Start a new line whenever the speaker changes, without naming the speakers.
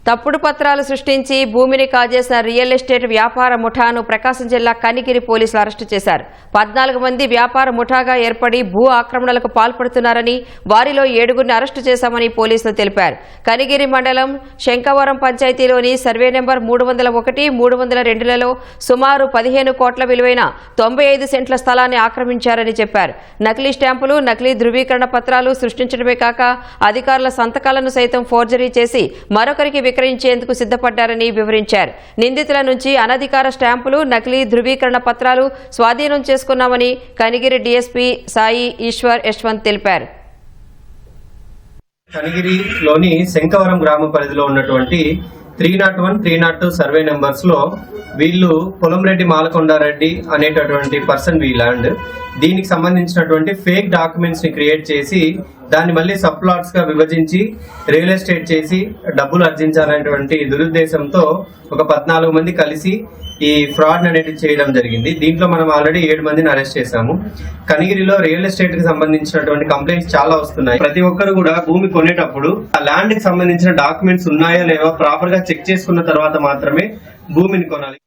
తప్పుడు పత్రాలు సృష్టించి భూమిని కాజేసిన రియల్ ఎస్టేట్ వ్యాపార ముఠాను ప్రకాశం జిల్లా కనిగిరి పోలీసులు అరెస్టు చేశారు. 14 మంది వ్యాపార ముఠాగా ఏర్పడి భూ ఆక్రమణలకు పాల్పడుతున్నారని, వారిలో 7గురిని అరెస్టు చేశామని పోలీసులు తెలిపారు. కనిగిరి మండలం శంకవరం పంచాయతీలోని సర్వే నెంబర్ 301, 302లలో సుమారు 15 కోట్ల విలువైన 95 సెంట్ల స్థలాన్ని ఆక్రమించారని చెప్పారు. నకిలీ స్టాంపులు, నకిలీ ధృవీకరణ పత్రాలు సృష్టించడమే కాక అధికారుల సంతకాలను సైతం ఫోర్జరీ చేసి మరొకరికి విక్రయించేందుకు సిద్ధపడ్డారని వివరించారు. నిందితుల నుంచి అనధికార స్టాంపులు, నకిలీ ధృవీకరణ పత్రాలు స్వాధీనం చేసుకున్నామని కనిగిరి డీఎస్పీ సాయి ఈశ్వర్ యశ్వంత్ తెలిపారు.
కనిగిరిలోని శంకవరం గ్రామ పరిధిలో ఉన్నటువంటి 301, 302 సర్వే నెంబర్స్ లో వీళ్ళు పొలంరెడ్డి మాలకొండారెడ్డి అనేటటువంటి పర్సన్ ఈ ల్యాండ్. దీనికి సంబంధించినటువంటి ఫేక్ డాక్యుమెంట్స్ ని క్రియేట్ చేసి దాన్ని మళ్ళీ సబ్ ప్లాట్స్ గా విభజించి రియల్ ఎస్టేట్ చేసి డబ్బులు ఆర్జించాలనేటువంటి దురుద్దేశంతో ఒక 14 మంది కలిసి ఈ ఫ్రాడ్ అనేది చేయడం జరిగింది. దీంట్లో మనం ఆల్రెడీ 7 మందిని అరెస్ట్ చేశాము. కనిగిరిలో రియల్ ఎస్టేట్ కి సంబంధించినటువంటి కంప్లైంట్స్ చాలా వస్తున్నాయి. ప్రతి ఒక్కరు కూడా భూమి కొనేటప్పుడు ఆ ల్యాండ్ కి సంబంధించిన డాక్యుమెంట్స్ ఉన్నాయో లేవో ప్రాపర్ గా చెక్ చేసుకున్న తర్వాత మాత్రమే భూమిని కొనాలి.